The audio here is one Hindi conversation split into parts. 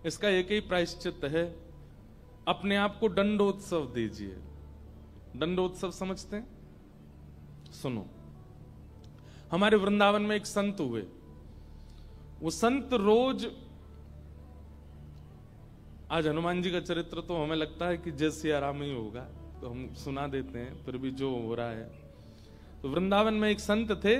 इसका एक ही प्रायश्चित है, अपने आप को दंडोत्सव दीजिए। दंडोत्सव समझते हैं? सुनो, हमारे वृंदावन में एक संत हुए। वो संत रोज, आज हनुमान जी का चरित्र तो हमें लगता है कि जय सिया राम ही होगा, तो हम सुना देते हैं, फिर भी जो हो रहा है। तो वृंदावन में एक संत थे,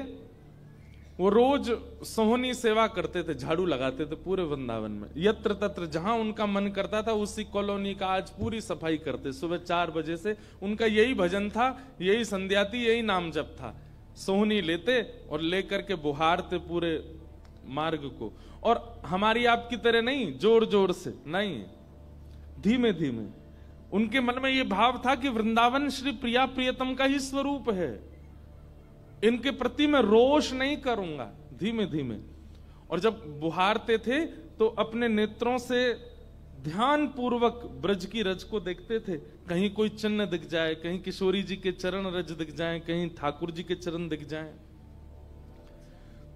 वो रोज सोहनी सेवा करते थे, झाड़ू लगाते थे पूरे वृंदावन में। यत्र तत्र जहां उनका मन करता था उसी कॉलोनी का आज पूरी सफाई करते। सुबह 4 बजे से उनका यही भजन था, यही संध्या थी, यही नाम जप था। सोहनी लेते और लेकर के बुहारते पूरे मार्ग को। और हमारी आपकी तरह नहीं जोर जोर से, नहीं, धीमे धीमे। उनके मन में यह भाव था कि वृंदावन श्री प्रिया प्रियतम का ही स्वरूप है, इनके प्रति मैं रोष नहीं करूंगा, धीमे धीमे। और जब बुहारते थे तो अपने नेत्रों से ध्यान पूर्वक ब्रज की रज को देखते थे। कहीं कोई चिन्ह दिख जाए, कहीं किशोरी जी के चरण रज दिख जाए, कहीं ठाकुर जी के चरण दिख जाए।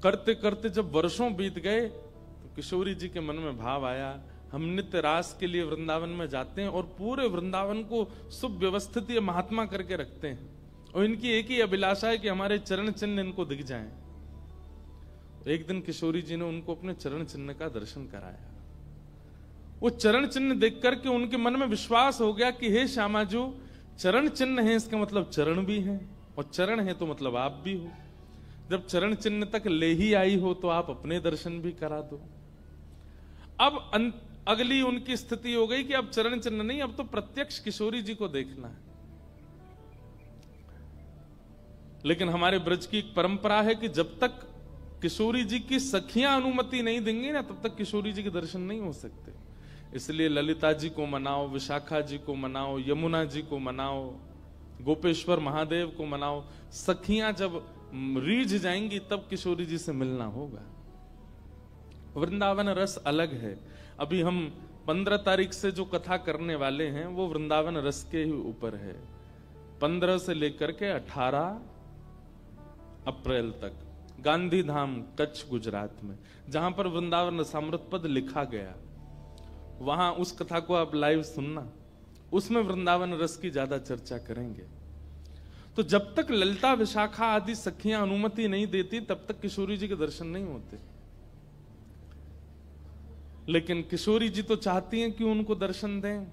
करते करते जब वर्षों बीत गए तो किशोरी जी के मन में भाव आया, हम नित्य रास के लिए वृंदावन में जाते हैं और पूरे वृंदावन को सुव्यवस्थित ये महात्मा करके रखते हैं, और इनकी एक ही अभिलाषा है कि हमारे चरण चिन्ह इनको दिख जाएं। एक दिन किशोरी जी ने उनको अपने चरण चिन्ह का दर्शन कराया। वो चरण चिन्ह देख करके उनके मन में विश्वास हो गया कि हे श्यामा जो चरण चिन्ह है, इसका मतलब चरण भी है, और चरण है तो मतलब आप भी हो। जब चरण चिन्ह तक ले ही आई हो तो आप अपने दर्शन भी करा दो। अब अगली उनकी स्थिति हो गई कि अब चरण चिन्ह नहीं, अब तो प्रत्यक्ष किशोरी जी को देखना है। लेकिन हमारे ब्रज की एक परंपरा है कि जब तक किशोरी जी की सखियां अनुमति नहीं देंगी ना, तब तक किशोरी जी के दर्शन नहीं हो सकते। इसलिए ललिता जी को मनाओ, विशाखा जी को मनाओ, यमुना जी को मनाओ, गोपेश्वर महादेव को मनाओ। सखियां जब रीझ जाएंगी तब किशोरी जी से मिलना होगा। वृंदावन रस अलग है। अभी हम 15 तारीख से जो कथा करने वाले हैं वो वृंदावन रस के ही ऊपर है। 15 से लेकर के 18 अप्रैल तक गांधी धाम कच्छ गुजरात में, जहां पर वृंदावन रसामृत पद लिखा गया, वहां उस कथा को आप लाइव सुनना। उसमें वृंदावन रस की ज्यादा चर्चा करेंगे। तो जब तक ललिता विशाखा आदि सखियां अनुमति नहीं देती तब तक किशोरी जी के दर्शन नहीं होते। लेकिन किशोरी जी तो चाहती हैं कि उनको दर्शन दें।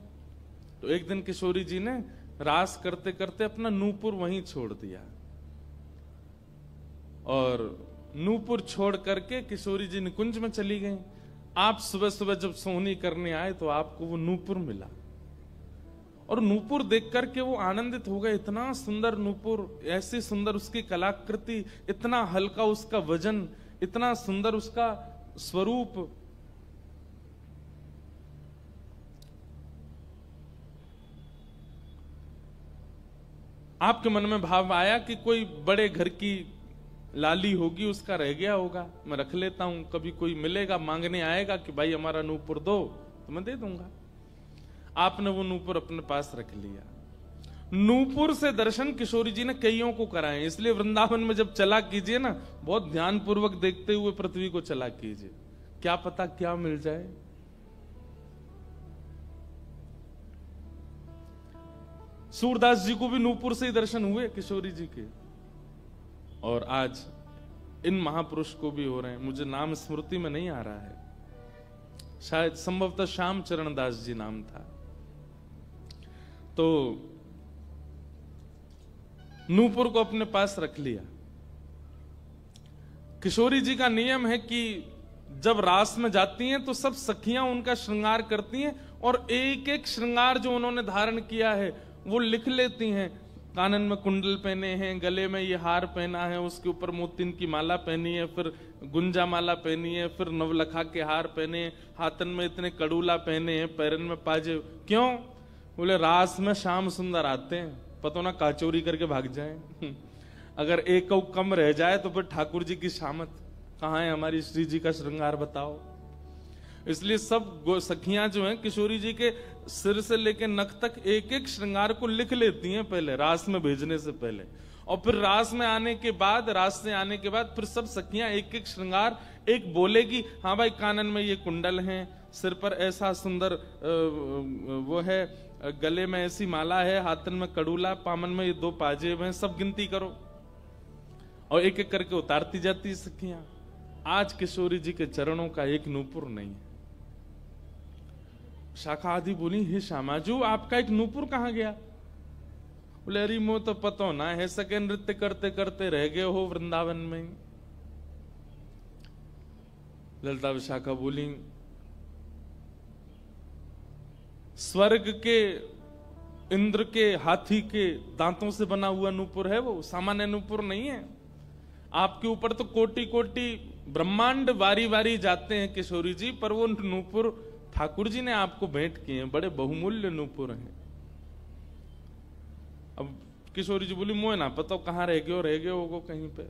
तो एक दिन किशोरी जी ने रास करते करते अपना नूपुर वहीं छोड़ दिया, और नूपुर छोड़ करके किशोरी जी निकुंज में चली गई। आप सुबह सुबह जब सोहनी करने आए तो आपको वो नूपुर मिला, और नूपुर देख करके वो आनंदित हो गए। इतना सुंदर नूपुर, ऐसी सुंदर उसकी कलाकृति, इतना हल्का उसका वजन, इतना सुंदर उसका स्वरूप। आपके मन में भाव आया कि कोई बड़े घर की लाली होगी, उसका रह गया होगा, मैं रख लेता हूं, कभी कोई मिलेगा मांगने आएगा कि भाई हमारा नूपुर दो तो मैं दे दूंगा। आपने वो नूपुर अपने पास रख लिया। नूपुर से दर्शन किशोरी जी ने कईयों को कराए। इसलिए वृंदावन में जब चला कीजिए ना, बहुत ध्यान पूर्वक देखते हुए पृथ्वी को चला कीजिए, क्या पता क्या मिल जाए। सूरदास जी को भी नूपुर से ही दर्शन हुए किशोरी जी के, और आज इन महापुरुष को भी हो रहे हैं। मुझे नाम स्मृति में नहीं आ रहा है, शायद संभवतः श्याम चरण दास जी नाम था। तो नूपुर को अपने पास रख लिया। किशोरी जी का नियम है कि जब रास में जाती हैं तो सब सखियां उनका श्रृंगार करती हैं, और एक एक श्रृंगार जो उन्होंने धारण किया है वो लिख लेती हैं। कानन में कुंडल पहने हैं, गले में ये हार पहना है, उसके ऊपर मोतिन की माला पहनी है, फिर गुंजा माला पहनी है, फिर नवलखा के हार पहने हैं, हाथन में इतने कड़ूला पहने हैं, पैरन में पाजे। क्यों? बोले रास में श्याम सुंदर आते हैं, पता ना काचोरी करके भाग जाए। अगर एक कम रह जाए तो फिर ठाकुर जी की शामत कहाँ है, हमारी श्री जी का श्रृंगार बताओ। इसलिए सब सखियां जो हैं किशोरी जी के सिर से लेकर नख तक एक एक श्रृंगार को लिख लेती हैं पहले, रास में भेजने से पहले, और फिर रास में आने के बाद, रास से आने के बाद फिर सब सखियां एक एक श्रृंगार, एक बोलेगी हाँ भाई कानन में ये कुंडल हैं, सिर पर ऐसा सुंदर वो है, गले में ऐसी माला है, हाथन में कड़ूला, पामन में ये 2 पाजेब हैं, सब गिनती करो। और एक एक करके उतारती जाती है सखियां। आज किशोरी जी के चरणों का एक नूपुर नहीं है। शाखा आदि बोली हे श्यामाजू आपका एक नूपुर कहां गया? बोले अरे मो तो पतो ना है, सके नृत्य करते करते रह गए हो वृंदावन में। ललिता विशाखा बोली स्वर्ग के इंद्र के हाथी के दांतों से बना हुआ नूपुर है वो, सामान्य नूपुर नहीं है। आपके ऊपर तो कोटि कोटि ब्रह्मांड वारी वारी जाते हैं किशोरी जी, पर वो नूपुर ठाकुर जी ने आपको भेंट किए हैं, बड़े बहुमूल्य नूपुर हैं। अब किशोरी जी बोली मोह ना पता कहां रह गए होगो कहीं पे।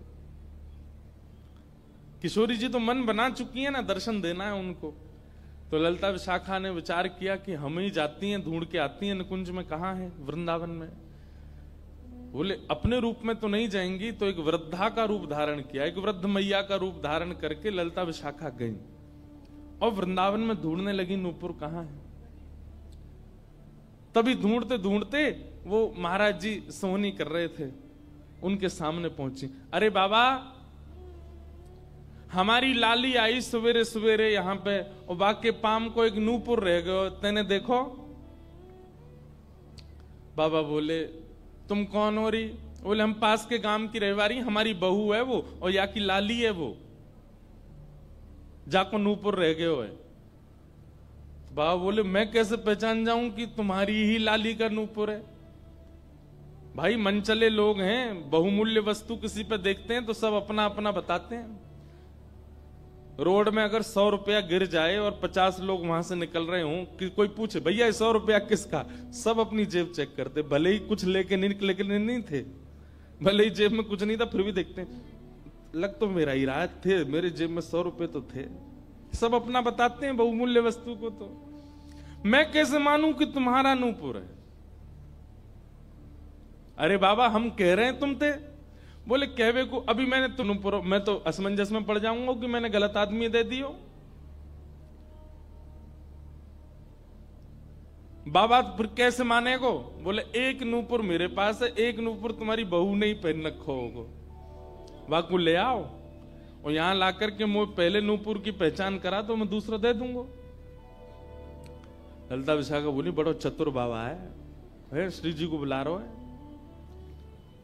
किशोरी जी तो मन बना चुकी है ना, दर्शन देना है उनको। तो ललिता विशाखा ने विचार किया कि हम ही जाती हैं, ढूंढ के आती हैं निकुंज में, कहां है वृंदावन में। बोले अपने रूप में तो नहीं जाएंगी, तो एक वृद्धा का रूप धारण किया, एक वृद्ध मैया का रूप धारण करके ललिता विशाखा गई और वृंदावन में ढूंढने लगी नूपुर कहां है। तभी ढूंढते ढूंढते वो महाराज जी सोहनी कर रहे थे, उनके सामने पहुंची। अरे बाबा हमारी लाली आई सवेरे सवेरे यहाँ पे, और बाके पाम को एक नूपुर रह गयो, तेने देखो? बाबा बोले तुम कौन हो रही? बोले हम पास के गांव की रहवारी, हमारी बहू है वो, और या की लाली है वो, जाको नूपुर रह गयो है। बाबा बोले मैं कैसे पहचान जाऊं कि तुम्हारी ही लाली का नूपुर है? भाई मनचले लोग हैं, बहुमूल्य वस्तु किसी पे देखते हैं तो सब अपना अपना बताते हैं। रोड में अगर 100 रुपया गिर जाए और 50 लोग वहां से निकल रहे हों, कि कोई पूछे भैया 100 रुपया किसका, सब अपनी जेब चेक करते, भले ही कुछ लेके नहीं थे, भले ही जेब में कुछ नहीं था, फिर भी देखते हैं लग तो मेरा ही रहा थे, मेरे जेब में 100 रुपए तो थे। सब अपना बताते हैं बहुमूल्य वस्तु को। तो मैं कैसे मानूं कि तुम्हारा नूपुर है? अरे बाबा हम कह रहे हैं तुम थे। बोले कहवे को अभी मैंने तो नूपुर, मैं तो असमंजस में पड़ जाऊंगा कि मैंने गलत आदमी दे दियो। बाबा फिर कैसे मानेगो? बोले एक नूपुर मेरे पास है, एक नूपुर तुम्हारी बहू ने ही पहन रखो होगो, वाकू ले आओ और यहां लाकर के मुझे पहले नूपुर की पहचान करा तो मैं दूसरा दे दूंगा। ललिता विशाखा बोली बड़ो चतुर बाबा है, श्री जी को बुला रहा है।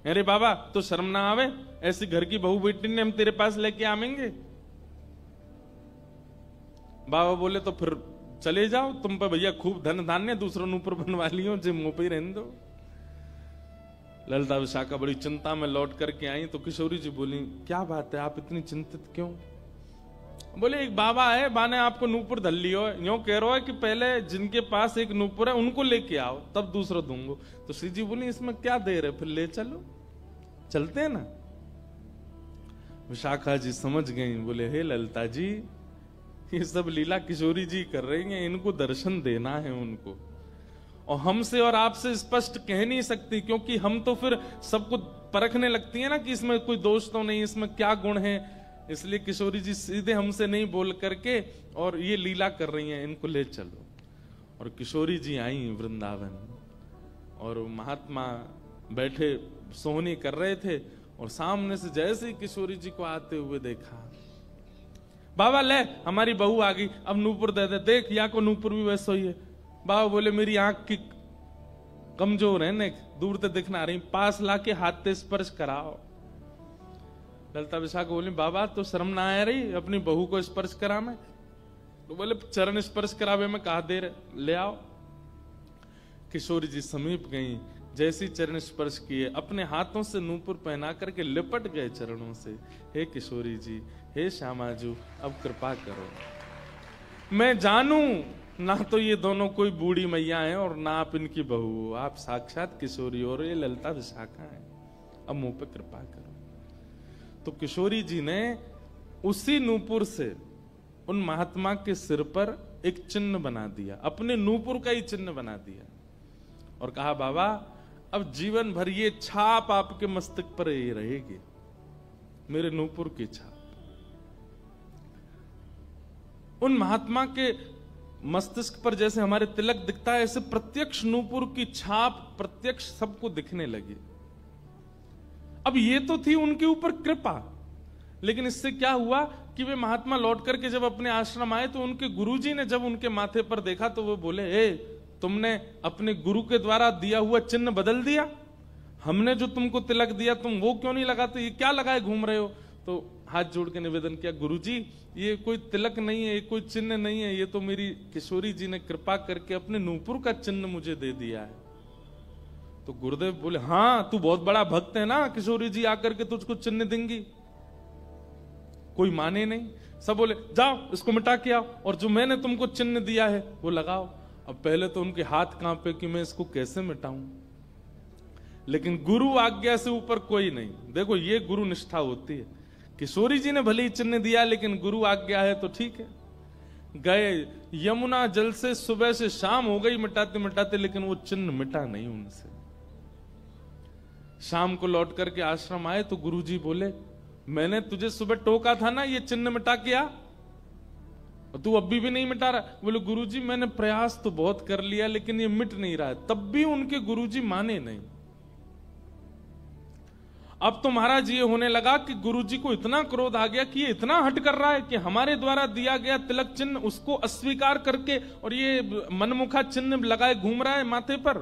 अरे बाबा तो शर्म ना आवे, ऐसी घर की बहू बेटी ने हम तेरे पास लेके आवेंगे? बाबा बोले तो फिर चले जाओ, तुम पे भैया खूब धन धान्य, दूसरा नूपुर बनवा लियो, जो मुंह पे ही रहने दो। ललिता विशाखा बड़ी चिंता में लौट करके आई तो किशोरी जी बोली क्या बात है, आप इतनी चिंतित क्यों? बोले एक बाबा है, बाने आपको नूपुर धल लियो, यूं कह रहा है कि पहले जिनके पास एक नूपुर है उनको लेके आओ तब दूसरा दूंगो। तो श्री जी बोली इसमें क्या देर है, फिर ले चलो, चलते हैं ना। विशाखा जी समझ गई, बोले हे ललिता जी ये सब लीला किशोरी जी कर रही हैं, इनको दर्शन देना है उनको, और हमसे और आपसे स्पष्ट कह नहीं सकती, क्योंकि हम तो फिर सबको परखने लगती है ना कि इसमें कोई दोष तो नहीं, इसमें क्या गुण है। इसलिए किशोरी जी सीधे हमसे नहीं बोल करके और ये लीला कर रही हैं, इनको ले चलो। और किशोरी जी आई वृंदावन और महात्मा बैठे सोहनी कर रहे थे, और सामने से जैसे ही किशोरी जी को आते हुए देखा, बाबा ले हमारी बहू आ गई, अब नूपुर दे दे, देख या को नूपुर भी वैसा ही है। बाबा बोले मेरी आंख की कमजोर है, ने दूर से दिखना रही, पास लाके हाथ से स्पर्श कराओ। ललिता विशाखा बोली बाबा तो शर्म ना आ रही अपनी बहू को स्पर्श करा में? तो बोले चरण स्पर्श करावे में कहा देर, ले आओ। किशोरी जी समीप गई, जैसी चरण स्पर्श किए अपने हाथों से नूपुर पहना करके लिपट गए चरणों से। हे किशोरी जी, हे श्यामाजू अब कृपा करो, मैं जानूं ना तो ये दोनों कोई बूढ़ी मैया हैं और ना आप इनकी बहू, आप साक्षात किशोरी और ये ललिता विशाखा है, अब मुंह पे कृपा करो। तो किशोरी जी ने उसी नूपुर से उन महात्मा के सिर पर एक चिन्ह बना दिया, अपने नूपुर का ही चिन्ह बना दिया, और कहा बाबा अब जीवन भर ये छाप आपके मस्तिष्क पर ही रहेगी, मेरे नूपुर की छाप। उन महात्मा के मस्तिष्क पर जैसे हमारे तिलक दिखता है, ऐसे प्रत्यक्ष नूपुर की छाप प्रत्यक्ष सबको दिखने लगी। अब ये तो थी उनके ऊपर कृपा, लेकिन इससे क्या हुआ कि वे महात्मा लौट करके जब अपने आश्रम आए तो उनके गुरुजी ने जब उनके माथे पर देखा तो वो बोले, तुमने अपने गुरु के द्वारा दिया हुआ चिन्ह बदल दिया, हमने जो तुमको तिलक दिया तुम वो क्यों नहीं लगाते, ये क्या लगाए घूम रहे हो। तो हाथ जोड़ के निवेदन किया, गुरुजी ये कोई तिलक नहीं है, ये कोई चिन्ह नहीं है, ये तो मेरी किशोरी जी ने कृपा करके अपने नूपुर का चिन्ह मुझे दे दिया है। तो गुरुदेव बोले, हाँ तू बहुत बड़ा भक्त है ना, किशोरी जी आकर के तुझको चिन्ह देंगी। कोई माने नहीं, सब बोले जाओ इसको मिटा के आओ, और जो मैंने तुमको चिन्ह दिया है वो लगाओ। अब पहले तो उनके हाथ कांपे कि मैं इसको कैसे मिटाऊं, लेकिन गुरु आज्ञा से ऊपर कोई नहीं। देखो ये गुरु निष्ठा होती है। किशोरी जी ने भले ही चिन्ह दिया, लेकिन गुरु आज्ञा है तो ठीक है। गए यमुना जल से सुबह से शाम हो गई मिटाते मिटाते, लेकिन वो चिन्ह मिटा नहीं उनसे। शाम को लौट करके आश्रम आए तो गुरुजी बोले, मैंने तुझे सुबह टोका था ना ये चिन्ह मिटा के आ, और तू अभी भी नहीं मिटा रहा। बोले गुरुजी मैंने प्रयास तो बहुत कर लिया लेकिन ये मिट नहीं रहा है। तब भी उनके गुरुजी माने नहीं। अब तो महाराज ये होने लगा कि गुरुजी को इतना क्रोध आ गया कि ये इतना हट कर रहा है कि हमारे द्वारा दिया गया तिलक चिन्ह उसको अस्वीकार करके और ये मनमुखा चिन्ह लगाए घूम रहा है माथे पर।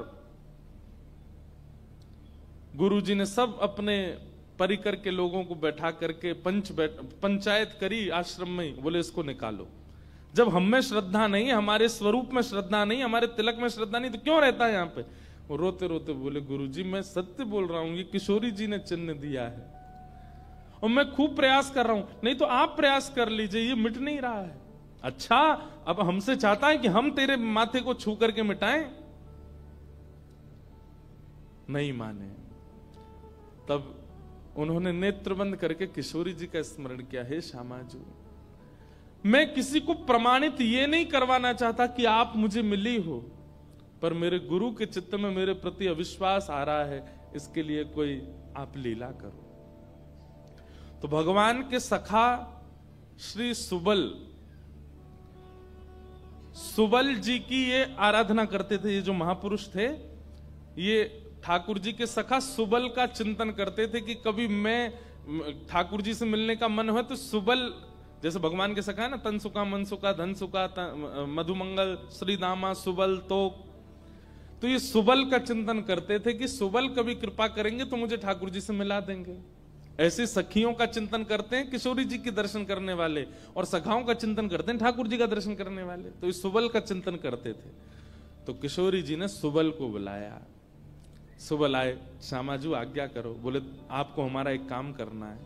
गुरुजी ने सब अपने परिकर के लोगों को बैठा करके पंचायत करी आश्रम में। बोले इसको निकालो, जब हम में श्रद्धा नहीं, हमारे स्वरूप में श्रद्धा नहीं, हमारे तिलक में श्रद्धा नहीं, तो क्यों रहता है यहाँ पे। वो रोते रोते बोले गुरुजी मैं सत्य बोल रहा हूं, ये किशोरी जी ने चिन्ह दिया है और मैं खूब प्रयास कर रहा हूं। नहीं तो आप प्रयास कर लीजिए, ये मिट नहीं रहा है। अच्छा अब हमसे चाहता है कि हम तेरे माथे को छू करके मिटाएं। नहीं माने। तब उन्होंने नेत्र बंद करके किशोरी जी का स्मरण किया, हे श्यामाजू मैं किसी को प्रमाणित ये नहीं करवाना चाहता कि आप मुझे मिली हो, पर मेरे गुरु के चित्त में मेरे प्रति अविश्वास आ रहा है, इसके लिए कोई आप लीला करो। तो भगवान के सखा श्री सुबल जी की ये आराधना करते थे। ये जो महापुरुष थे ये ठाकुर जी के सखा सुबल का चिंतन करते थे कि कभी मैं ठाकुर जी से मिलने का मन हो तो सुबल, जैसे भगवान के सखा है ना, तन सुखा मन सुखा धन सुखा मधुमंगल श्री दामा सुबल, तो ये सुबल का चिंतन करते थे कि सुबल कभी कृपा करेंगे तो मुझे ठाकुर जी से मिला देंगे। ऐसे सखियों का चिंतन करते हैं किशोरी जी के दर्शन करने वाले, और सखाओं का चिंतन करते हैं ठाकुर जी का दर्शन करने वाले। तो इस सुबल का चिंतन करते थे। तो किशोरी जी ने सुबल को बुलाया। सुबल आए, श्यामाजू आज्ञा करो। बोले आपको हमारा एक काम करना है।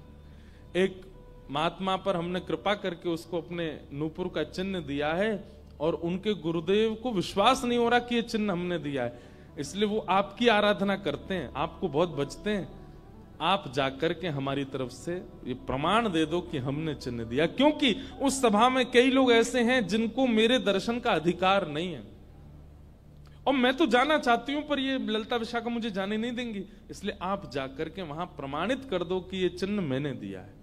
एक महात्मा पर हमने कृपा करके उसको अपने नूपुर का चिन्ह दिया है और उनके गुरुदेव को विश्वास नहीं हो रहा कि ये चिन्ह हमने दिया है, इसलिए वो आपकी आराधना करते हैं, आपको बहुत बचते हैं। आप जाकर के हमारी तरफ से ये प्रमाण दे दो कि हमने चिन्ह दिया, क्योंकि उस सभा में कई लोग ऐसे हैं जिनको मेरे दर्शन का अधिकार नहीं है और मैं तो जाना चाहती हूं पर ये ललिता विशाखा मुझे जाने नहीं देंगी, इसलिए आप जाकर के वहां प्रमाणित कर दो कि ये चिन्ह मैंने दिया है।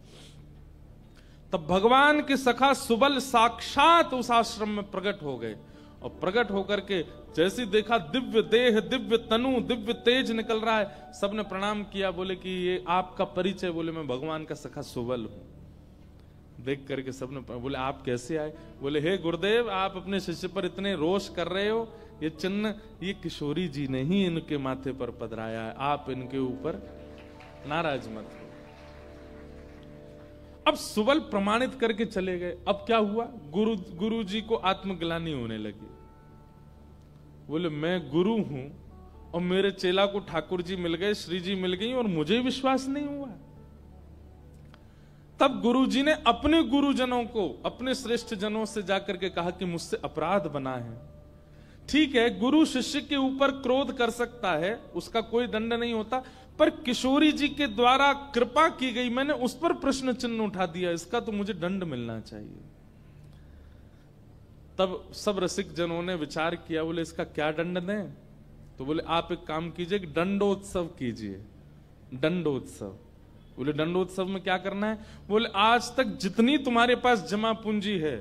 तब भगवान के सखा सुबल साक्षात उस आश्रम में प्रकट हो गए और प्रकट होकर के जैसे देखा दिव्य देह, दिव्य तनु, दिव्य तेज निकल रहा है, सबने प्रणाम किया। बोले कि ये आपका परिचय। बोले मैं भगवान का सखा सुबल हूं। देख करके सबने बोले आप कैसे आए। बोले हे गुरुदेव आप अपने शिष्य पर इतने रोष कर रहे हो, ये चिन्ह ये किशोरी जी ने ही इनके माथे पर पधराया है, आप इनके ऊपर नाराज मत हो। अब सुबल प्रमाणित करके चले गए। अब क्या हुआ, गुरु जी को आत्मग्लानि होने लगी। बोले मैं गुरु हूं और मेरे चेला को ठाकुर जी मिल गए, श्री जी मिल गई और मुझे विश्वास नहीं हुआ। तब गुरु जी ने अपने गुरुजनों को, अपने श्रेष्ठ जनों से जाकर के कहा कि मुझसे अपराध बना है। ठीक है, गुरु शिष्य के ऊपर क्रोध कर सकता है, उसका कोई दंड नहीं होता, पर किशोरी जी के द्वारा कृपा की गई, मैंने उस पर प्रश्न चिन्ह उठा दिया, इसका तो मुझे दंड मिलना चाहिए। तब सब रसिक जनों ने विचार किया, बोले इसका क्या दंड दें। तो बोले आप एक काम कीजिए, दंडोत्सव कीजिए। दंडोत्सव। बोले दंडोत्सव में क्या करना है? बोले आज तक जितनी तुम्हारे पास जमा पूंजी है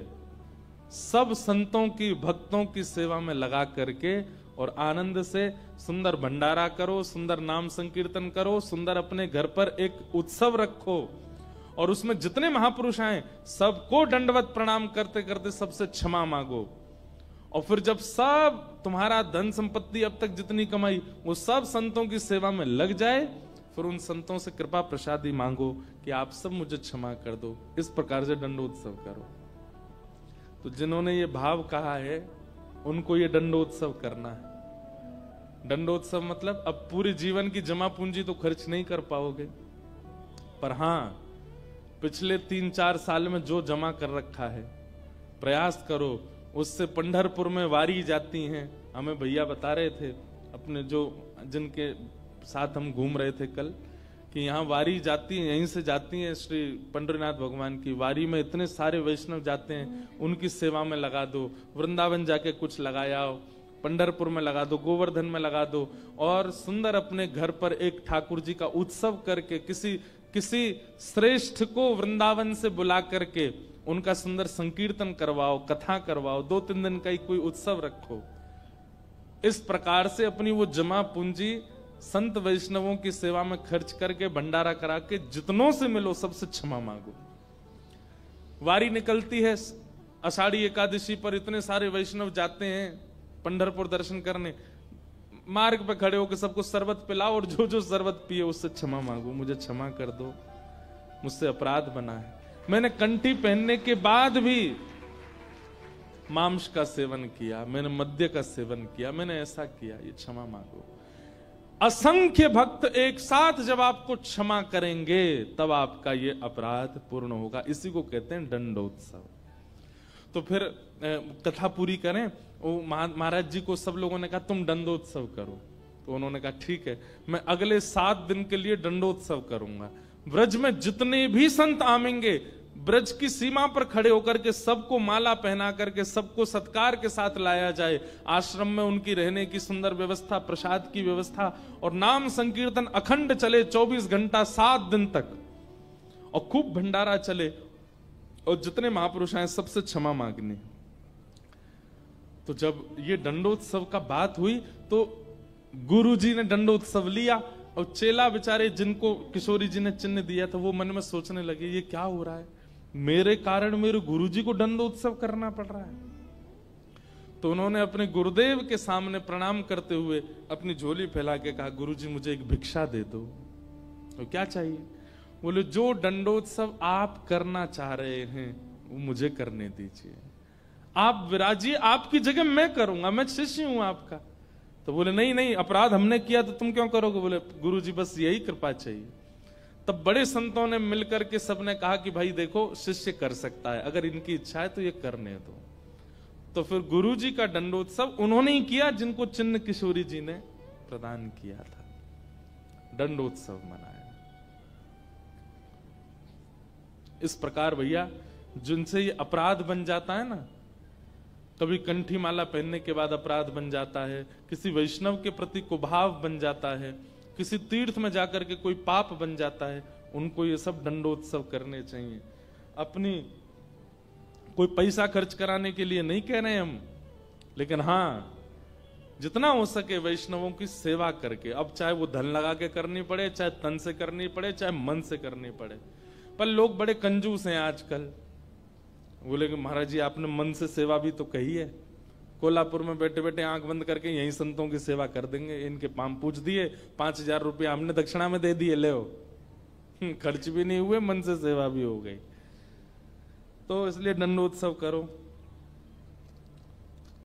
सब संतों की, भक्तों की सेवा में लगा करके और आनंद से सुंदर भंडारा करो, सुंदर नाम संकीर्तन करो, सुंदर अपने घर पर एक उत्सव रखो और उसमें जितने महापुरुष आए सबको दंडवत प्रणाम करते करते सबसे क्षमा मांगो। और फिर जब सब तुम्हारा धन संपत्ति अब तक जितनी कमाई वो सब संतों की सेवा में लग जाए, फिर उन संतों से कृपा प्रसादी मांगो कि आप सब मुझे क्षमा कर दो। इस प्रकार से दंडोत्सव करो। तो जिन्होंने ये भाव कहा है उनको ये दंडोत्सव करना है। दंडोत्सव मतलब अब पूरे जीवन की जमा पूंजी तो खर्च नहीं कर पाओगे, पर हां पिछले 3-4 साल में जो जमा कर रखा है प्रयास करो उससे। पंढरपुर में वारी जाती हैं, हमें भैया बता रहे थे अपने जो जिनके साथ हम घूम रहे थे कल, कि यहाँ वारी जाती है, यहीं से जाती है श्री पंडरीनाथ भगवान की वारी में इतने सारे वैष्णव जाते हैं, उनकी सेवा में लगा दो। वृंदावन जाके कुछ लगाया, पंढरपुर में लगा दो, गोवर्धन में लगा दो, और सुंदर अपने घर पर एक ठाकुर जी का उत्सव करके किसी श्रेष्ठ को वृंदावन से बुला करके उनका सुंदर संकीर्तन करवाओ, कथा करवाओ, 2-3 दिन का ही कोई उत्सव रखो। इस प्रकार से अपनी वो जमा पूंजी संत वैष्णवों की सेवा में खर्च करके भंडारा करा के जितनों से मिलो सबसे क्षमा मांगो। वारी निकलती है आषाढ़ी एकादशी पर, इतने सारे वैष्णव जाते हैं पंढरपुर दर्शन करने, मार्ग पे खड़े होकर सबको शरबत पिलाओ और जो जो शरबत पिए उससे क्षमा मांगो, मुझे क्षमा कर दो, मुझसे अपराध बना है, मैंने कंठी पहनने के बाद भी मांस का सेवन किया, मैंने मद्य का सेवन किया, मैंने ऐसा किया, ये क्षमा मांगो। असंख्य भक्त एक साथ जब आपको क्षमा करेंगे तब आपका ये अपराध पूर्ण होगा। इसी को कहते हैं दंडोत्सव। तो फिर कथा पूरी करें, वो महाराज जी को सब लोगों ने कहा तुम दंडोत्सव करो, तो उन्होंने कहा ठीक है, मैं अगले 7 दिन के लिए दंडोत्सव करूंगा। ब्रज में जितने भी संत आवेंगे ब्रज की सीमा पर खड़े होकर के सबको माला पहना करके सबको सत्कार के साथ लाया जाए, आश्रम में उनकी रहने की सुंदर व्यवस्था, प्रसाद की व्यवस्था, और नाम संकीर्तन अखंड चले 24 घंटा 7 दिन तक, और खूब भंडारा चले, और जितने महापुरुष आए सबसे क्षमा मांगनी। तो जब ये दंडोत्सव का बात हुई तो गुरु जी ने दंडोत्सव लिया, और चेला बेचारे जिनको किशोरी जी ने चिन्ह दिया था वो मन में सोचने लगे ये क्या हो रहा है, मेरे कारण मेरे गुरुजी को दंडोत्सव करना पड़ रहा है। तो उन्होंने अपने गुरुदेव के सामने प्रणाम करते हुए अपनी झोली फैला के कहा गुरुजी मुझे एक भिक्षा दे दो। तो क्या चाहिए? बोले जो दंडोत्सव आप करना चाह रहे हैं वो मुझे करने दीजिए, आप विराजिए, आपकी जगह मैं करूंगा, मैं शिष्य हूं आपका। तो बोले नहीं नहीं, अपराध हमने किया तो तुम क्यों करोगे? बोले गुरुजी बस यही कृपा चाहिए। तब बड़े संतों ने मिलकर के सबने कहा कि भाई देखो शिष्य कर सकता है, अगर इनकी इच्छा है तो ये करने दो। तो फिर गुरुजी का दंडोत्सव उन्होंने ही किया जिनको चिन्ह किशोरी जी ने प्रदान किया था, दंडोत्सव मनाया। इस प्रकार भैया जिनसे ये अपराध बन जाता है ना, कभी कंठी माला पहनने के बाद अपराध बन जाता है, किसी वैष्णव के प्रति कुभाव बन जाता है, किसी तीर्थ में जाकर के कोई पाप बन जाता है, उनको ये सब दंडोत्सव करने चाहिए। अपनी कोई पैसा खर्च कराने के लिए नहीं कह रहे हम, लेकिन हाँ जितना हो सके वैष्णवों की सेवा करके, अब चाहे वो धन लगा के करनी पड़े, चाहे तन से करनी पड़े, चाहे मन से करनी पड़े। पर लोग बड़े कंजूस हैं आजकल, बोले कि महाराज जी आपने मन से सेवा भी तो कही है, कोल्हापुर में बैठे बैठे आंख बंद करके यही संतों की सेवा कर देंगे, इनके पाम पूछ दिए, 5000 रुपया हमने दक्षिणा में दे दिए, ले खर्च भी नहीं हुए, मन से सेवा भी हो गई। तो इसलिए दंडोत्सव करो।